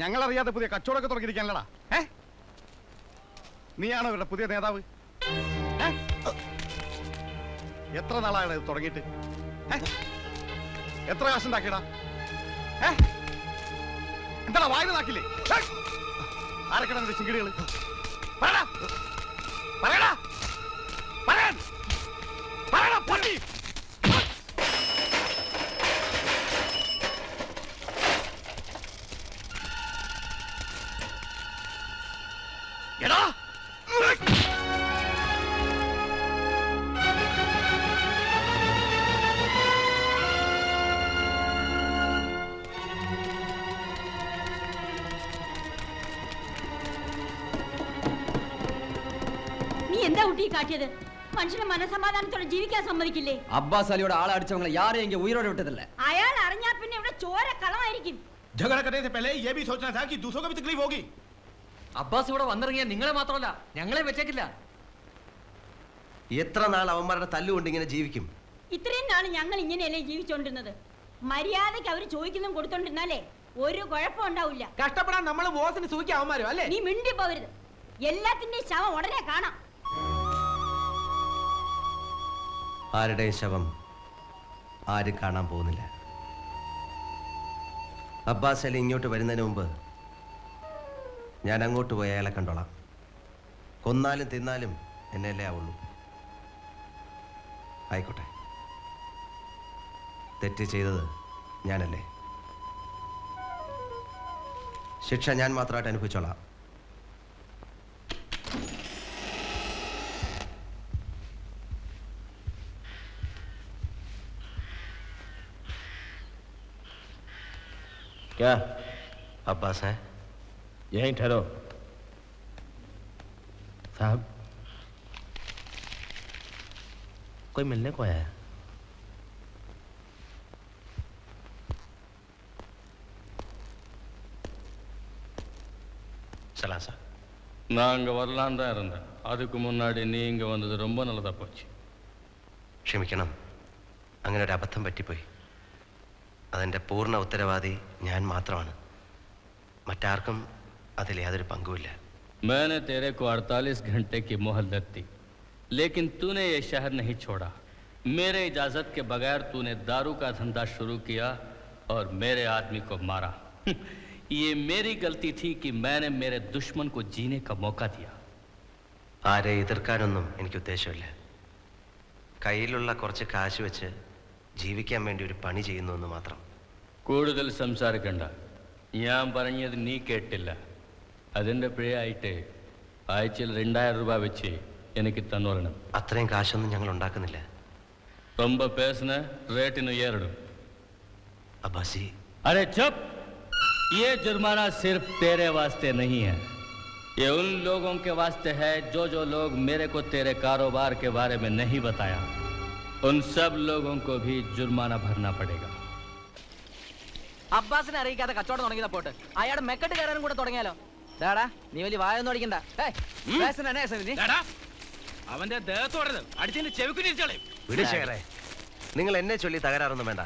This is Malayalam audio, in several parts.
ഞങ്ങളറിയാതെ പുതിയ കച്ചവടമൊക്കെ തുടങ്ങിയിരിക്കാനല്ലടാ. നീയാണോ ഇവരുടെ പുതിയ നേതാവ്? എത്ര നാളാണ് ഇത് തുടങ്ങിയിട്ട്? എത്ര കാശുണ്ടാക്കിയടാ? എന്താടാ വായന നാക്കില്ലേ? ആരൊക്കെയാണ് നിന്റെ ചിങ്കിടികള്? പറയടാ, പറയടാ, പറയാൻ പറയടാ പൊട്ടി. എടാ എന്താ കുട്ടി കാട്ടിയത്? മനുഷ്യനെ മനസമാധാനത്തോടെ ജീവിക്കാൻ സമ്മതിക്കില്ലേ? അബ്ബാസ് അലിയുടെ ആളെ അടിച്ചവങ്ങളെ യാരെയും ഉയരോടെ വിട്ടതല്ലേ? അയാൾ അറിഞ്ഞാ പിന്നെ ഇവിടെ ചോര കളമായിരിക്കും. झगड़ा करने से पहले ये भी सोचना था कि दूसरों को भी तकलीफ होगी. അബ്ബാസ് ഇവിടെ വന്നിറങ്ങിയ നിങ്ങളെ മാത്രമല്ല ഞങ്ങളെ വെച്ചേക്കില്ല. എത്ര നാൾ അവന്മാരുടെ തല്ലുകൊണ്ട് ഇങ്ങനെ ജീവിക്കും? ഇത്രയും നാള് ഞങ്ങൾ ഇങ്ങനെയല്ലേ ജീവിച്ചോണ്ടിരുന്നത്? മര്യാദയ്ക്ക് അവര് ചോദിക്കുന്നതും കൊടുത്തോണ്ടിരുന്നാലേ ഒരു കുഴപ്പം ഉണ്ടാവില്ല. കഷ്ടപ്പെടാൻ നമ്മൾ ബോസിന് സൂക്ഷിക്കാൻ അവന്മാരും അല്ലേ? നീ മിണ്ടി പോവരുത്. എല്ലാത്തിന്റെയും ശവം ഉടനെ കാണാം. ആരുടെയും ശവം ആരും കാണാൻ പോകുന്നില്ല. അബ്ബാസ് അലി ഇങ്ങോട്ട് വരുന്നതിന് മുമ്പ് ഞാൻ അങ്ങോട്ട് പോയി അയാളെ കണ്ടോളാം. കൊന്നാലും തിന്നാലും എന്നെയല്ലേ ആവുള്ളൂ. ആയിക്കോട്ടെ, തെറ്റ് ചെയ്തത് ഞാനല്ലേ, ശിക്ഷ ഞാൻ മാത്രമായിട്ട് അനുഭവിച്ചോളാം. क्या अब्बास है? यहीं ठहरो साहब, कोई मिलने को आया है? சலாம் சார். நான் அங்கே வரலான் தான் இருந்தேன். அதுக்கு முன்னாடி நீ இங்கே வந்தது ரொம்ப நல்லதாக போச்சு. ക്ഷമിക്കണം, അങ്ങനെ ഒരു അബദ്ധം പറ്റിപ്പോയി. അതിൻ്റെ പൂർണ്ണ ഉത്തരവാദി ഞാൻ മാത്രമാണ്. മറ്റാർക്കും അതിൽ യാതൊരു പങ്കുമില്ല. मैंने तेरे को 48 घंटे की मोहलत दी, लेकिन तूने ये शहर नहीं छोड़ा. मेरे इजाज़त के बगैर तूने दारू का धंधा शुरू किया और मेरे आदमी को मारा. ये मेरी गलती थी कि मैंने मेरे दुश्मन को जीने का मौका दिया. ആരെ എതിർക്കാനൊന്നും എനിക്ക് ഉദ്ദേശമില്ല. കയ്യിലുള്ള കുറച്ച് കാശ് വെച്ച് ജീവിക്കാൻ വേണ്ടി ഒരു പണി ചെയ്യുന്നു എന്ന് മാത്രം. കൂടുതൽ സംസാരിക്കണ്ട. ഞാൻ പറഞ്ഞത് നീ കേട്ടില്ല. അതിൻ്റെ പിഴയായിട്ട് ആഴ്ചയിൽ 2000 രൂപ വെച്ച് എനിക്ക് തന്നോളണം. അത്രയും കാശൊന്നും ഞങ്ങൾ ഉണ്ടാക്കുന്നില്ല. ரொம்ப பேசுன ரேட்டிന് ஏறிடும். അബ്ബാസി, अरे चुप. ये जुर्माना सिर्फ तेरे वास्ते नहीं है, ये उन लोगों के वास्ते है जो लोग मेरे को तेरे कारोबार के बारे में नहीं बताया. उन सब लोगों को भी जुर्माना भरना पड़ेगा. അബ്ബാസിനെ അറിയിക്കാതെ കച്ചവടം തുടങ്ങിയതാ പോട്ട്. അയാളുടെ മെക്കെട്ട് കയറാനും കൂടെ തുടങ്ങിയാലോ? ഡാടാ, നീ വലിയ വായൊന്നും അടിക്കണ്ട. അവന്റെ ദേഹത്തോടരുത്, അടിച്ചതിന്റെ ചെവിക്കുരിച്ചോളെ. വിടുശേഖരേ, നിങ്ങൾ എന്നെ ചൊല്ലി തകരാറൊന്നും വേണ്ട.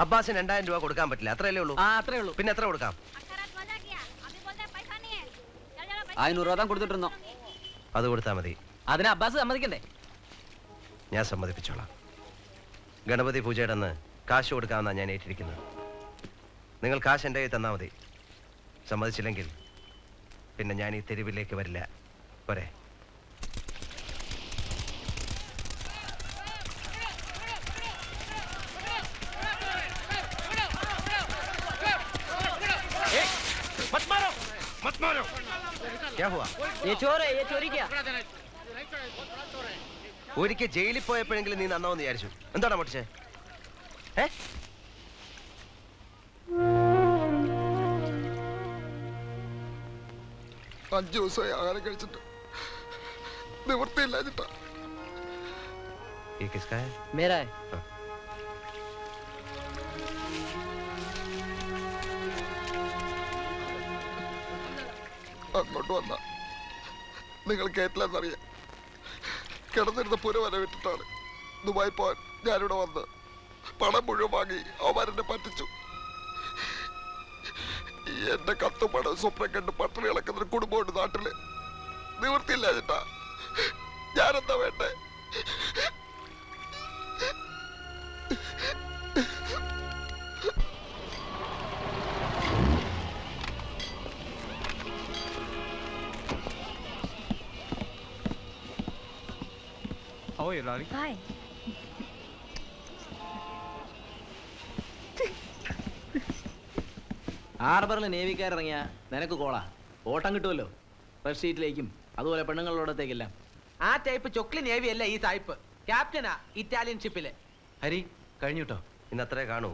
അബ്ബാസിന് 2000 രൂപ കൊടുക്കാൻ പറ്റില്ല, അത്രയല്ലേ ഉള്ളൂ? അത്രേ ഉള്ളൂ. പിന്നെ എത്ര കൊടുക്കാം? 500 രൂപ താൻ കൊടുത്തിട്ടിരുന്നോ? അത് കൊടുത്താൽ മതി. അതിന് അബ്ബാസ് സമ്മതിക്കണ്ടേ? ഞാൻ സമ്മതിപ്പിച്ചോളാം. ഗണപതി പൂജയുടെ അന്ന് കാശ് കൊടുക്കാമെന്നാണ് ഞാൻ ഏറ്റിരിക്കുന്നത്. നിങ്ങൾ കാശ് എൻ്റെ കയ്യിൽ തന്നാൽ മതി. സമ്മതിച്ചില്ലെങ്കിൽ പിന്നെ ഞാൻ ഈ തെരുവിലേക്ക് വരില്ല. പോരെ? क्या हुआ? ये चोर है, ये चोरी किया. ഒരിക്കൽ ജയിലിൽ പോയപ്പോഴെങ്കിലും നീ നന്നാവെന്ന് വിചാരിച്ചു. എന്താണ് പൊട്ടിച്ചേ? 5 ദിവസമായി ആഹാരം കഴിച്ചിട്ട് നിവൃത്തിയില്ലാഞ്ഞിട്ടാ. ये किसका है? मेरा है. അങ്ങോട്ട് വന്ന നിങ്ങൾ കേട്ടില്ലെന്നറിയാം. കിടന്നിരുന്ന പുര വരെ വിട്ടിട്ടാണ് ദുബായി പോവാൻ ഞാനിവിടെ വന്ന് പണം മുഴുവൻ വാങ്ങി അവന്മാരെന്നെ പറ്റിച്ചു. ഈ എന്റെ കത്തുപടം സ്വപ്നം കണ്ട് പട്ടണി കിടക്കുന്ന കുടുംബമുണ്ട് നാട്ടില്. നിവൃത്തിയില്ല ചേട്ടാ, ഞാനെന്താ വേണ്ടേ? ഹായ്. ഹാർബറിൽ നേവിക്കാരിറങ്ങിയ നിനക്ക് കോളാ, ഓട്ടം കിട്ടുമല്ലോ റെഡ് ഷീറ്റിലേക്കും അതുപോലെ പെണ്ണുങ്ങളോടത്തേക്കെല്ലാം. ആ ടൈപ്പ് ചൊക്ലി നേവി അല്ല ഈ സായിപ്പ്. ക്യാപ്റ്റനാ ഇറ്റാലിയൻ ഷിപ്പില്. ഹരി കഴിഞ്ഞു കേട്ടോ, ഇന്നത്രേ കാണൂ.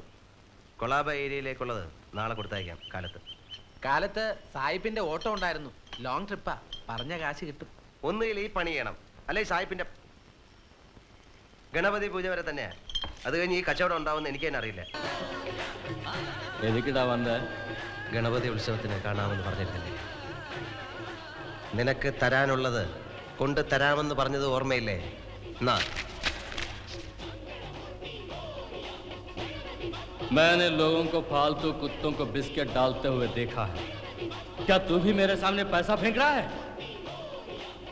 കൊളാബ ഏരിയയിലേക്കുള്ളത് നാളെ കൊടുത്തയക്കാം കാലത്ത്. കാലത്ത് സായിപ്പിന്റെ ഓട്ടം ഉണ്ടായിരുന്നു. ലോങ് ട്രിപ്പാ, പറഞ്ഞ കാശ് കിട്ടും. ഒന്നുകിൽ ഈ പണി ചെയ്യണം, അല്ലെ സാഹിബിന്റെ ഗണപതി പൂജ വരെ തന്നെയാ. അത് കഴിഞ്ഞ് ഈ കച്ചവടം ഉണ്ടാവുമെന്ന് എനിക്ക് തന്നെ അറിയില്ല. എതുക്കിടാ വന്ന? ഗണപതി ഉത്സവത്തിന് കാണാമെന്ന് പറഞ്ഞിരുന്നില്ലേ? നിനക്ക് തരാനുള്ളത് കൊണ്ട് തരാമെന്ന് പറഞ്ഞത് ഓർമ്മയില്ലേ? എന്നാ मैंने लोगों को फालतू कुत्तों को बिस्किट डालते हुए देखा है। क्या तू भी मेरे सामने पैसा फेंक रहा है?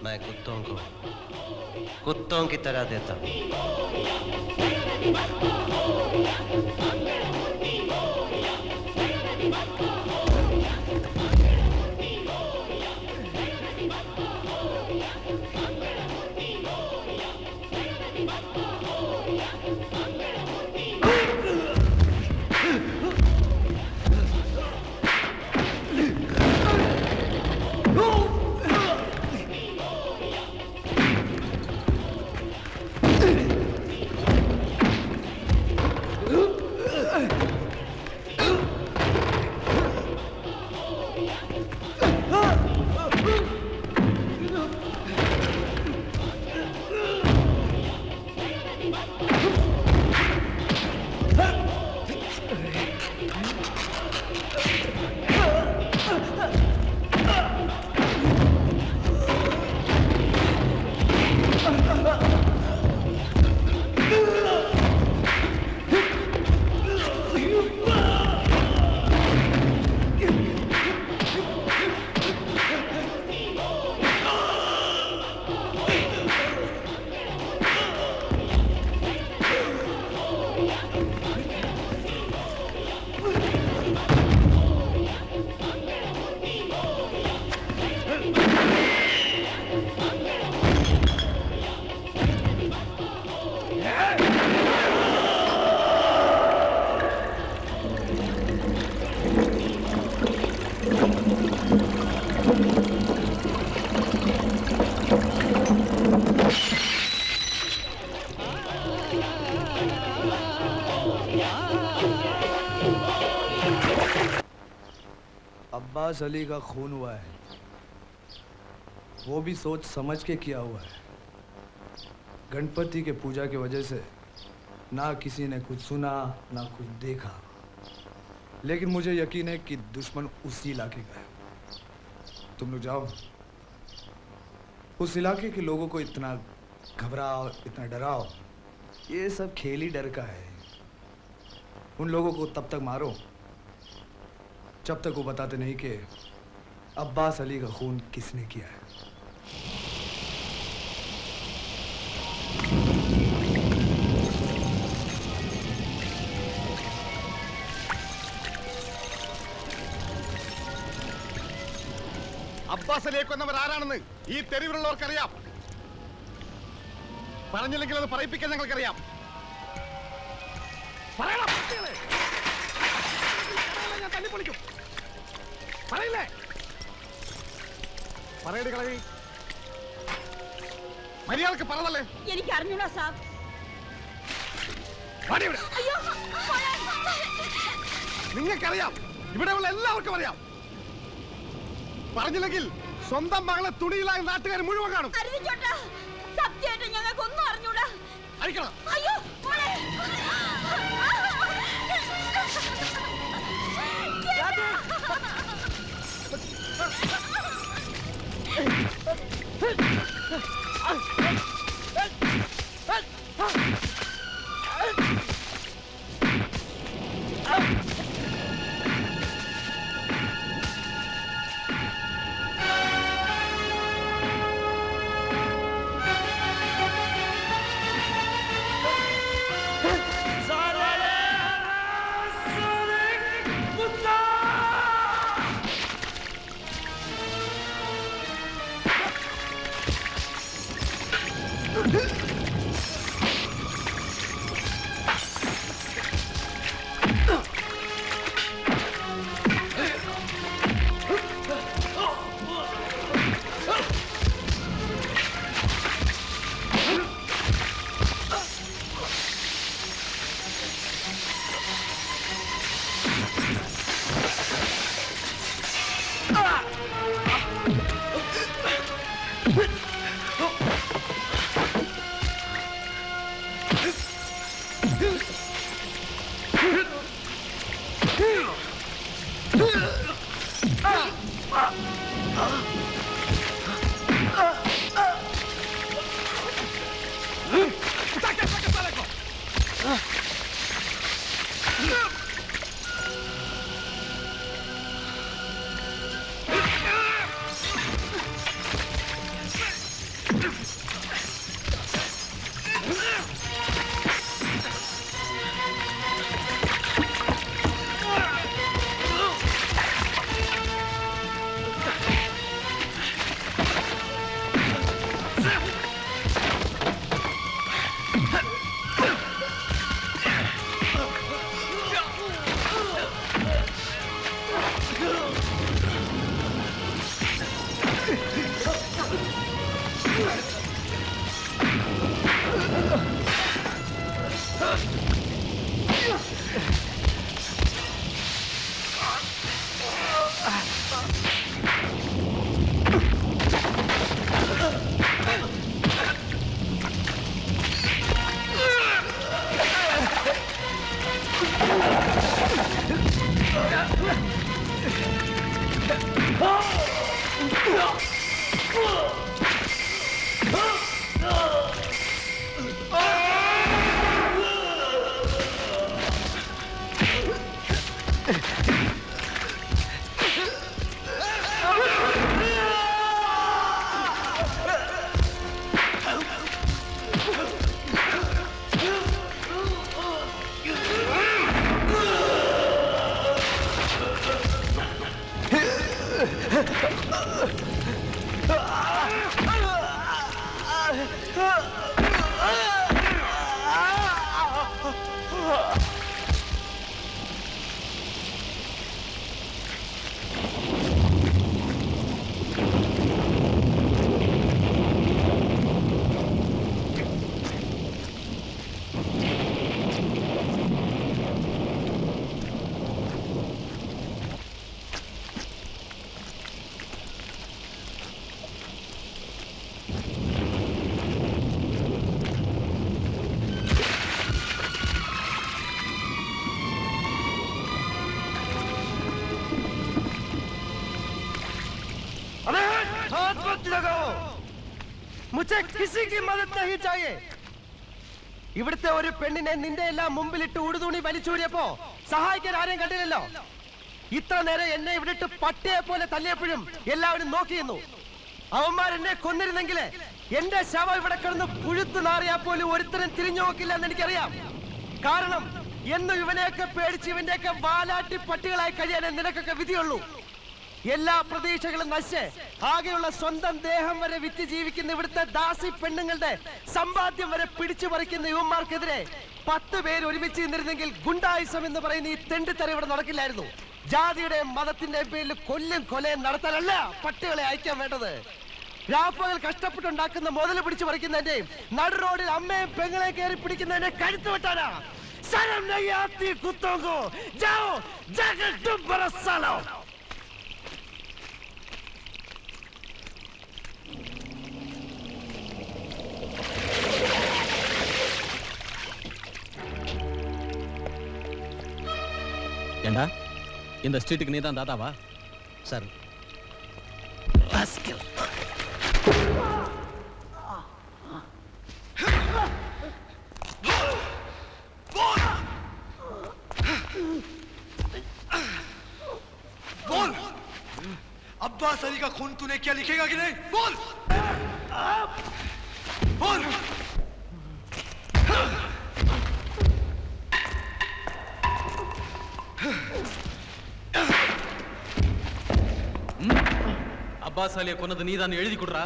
मैं कुत्तों को कुत्तों की तरह देता हूँ. अब्बास अली का खून हुआ है, वो भी सोच समझ के किया हुआ है. गणपति के पूजा की वजह से ना किसी ने कुछ सुना ना कुछ देखा, लेकिन मुझे यकीन है कि दुश्मन उसी इलाके का है. तुम लोग जाओ, उस इलाके के लोगों को इतना घबराओ, इतना डराओ. ये सब खेल ही डर का है. उन लोगों को तब तक मारो जब तक वो बताते नहीं कि अब्बास अली का खून किसने किया है. അബ്ബാസ് അലിയെ കൊന്നവർ ആരാണെന്ന് ഈ തെരുവിലുള്ളവർക്കറിയാം. പറഞ്ഞില്ലെങ്കിൽ അത് പറയിപ്പിക്കാൻ ഞങ്ങൾക്കറിയാം. പറയണം, ഞാൻ തല്ലിപ്പൊളിക്കും. പറയില്ലേ? പറയടി കളവി, മര്യാദക്ക് പറഞ്ഞല്ലേ? എനിക്ക് അറിഞ്ഞൂടാ സാബ്. നിങ്ങൾക്കറിയാം, ഇവിടെയുള്ള എല്ലാവർക്കും അറിയാം. പറഞ്ഞില്ലെങ്കിൽ സ്വന്തം മകളെ തുണിയിലായി നാട്ടുകാർ മുഴുവൻ കാണും. സത്യമായിട്ട് ഞങ്ങൾക്ക് ഒന്നും അറിഞ്ഞൂടാ. അഴിക്കണം. അയ്യോ മുझे കിസി കി മദദ് നഹീ ചാഹിയേ. ഇവിടുത്തെ ഒരു പെണ്ണിനെ നിന്റെ എല്ലാം മുമ്പിലിട്ട് ഉടുതുണി വലിച്ചൂരിയപ്പോ സഹായിക്കാൻ ആരെയും കണ്ടില്ലല്ലോ. ഇത്ര നേരം എന്നെ ഇവിടിട്ട് പട്ടിയെ പോലെ തല്ലിയപ്പോഴും എല്ലാവരും നോക്കിയിരുന്നു. അവന്മാരെന്നെ കൊന്നിരുന്നെങ്കിൽ എന്റെ ശവം ഇവിടെ കിടന്ന് പുഴുത്തു നാറിയാ പോലും ഒരുത്തരം തിരിഞ്ഞു നോക്കില്ല എന്ന് എനിക്കറിയാം. കാരണം എന്നും ഇവനെയൊക്കെ പേടിച്ച് ഇവന്റെയൊക്കെ വാലാട്ടി പട്ടികളായി കഴിയാനേ നിനക്കൊക്കെ വിധിയുള്ളൂ. എല്ലാ പ്രതീക്ഷകളും നശിച്ച് ആകെയുള്ള സ്വന്തം ദേഹം വരെ വിറ്റ് ജീവിക്കുന്ന ഇവിടുത്തെ ദാസി പെണ്ണുങ്ങളുടെ സമ്പാദ്യം വരെ പിടിച്ചു പറിക്കുന്ന യുവന്മാർക്കെതിരെ 10 പേര് ഒരുമിച്ച് നിന്നിരുന്നെങ്കിൽ ഗുണ്ടായുസം എന്ന് പറയുന്ന ഈ തെണ്ടിത്തര ഇവിടെ നടക്കില്ലായിരുന്നു. ജാതിയുടെ മതത്തിന്റെ പേരിൽ കൊലയും നടത്താനല്ല പട്ടികളെ അയക്കാൻ വേണ്ടത്. രാപ്പകൽ കഷ്ടപ്പെട്ടുണ്ടാക്കുന്ന മുതൽ പിടിച്ചു പറിക്കുന്നതിന്റെയും നടു റോഡിൽ അമ്മയും പെങ്ങളെ കയറി പിടിക്കുന്നതിന്റെ കഴുത്ത് വെട്ടാനാ. ശരം നഹീ ആത്തി കുത്തോങ്കോ ജാओ जाकर तुम बरसा लो. ஏண்டா இந்த ஸ்ட்ரீட்டுக்கு நீ தான் தாத்தாவா? சார் बोल अब्बास अली का खून तूने क्या लिखेगा कि नहीं? बोल बोल. அப்பாஸ் அலியை கொன்னது நீதான் எழுதி கொடுறா.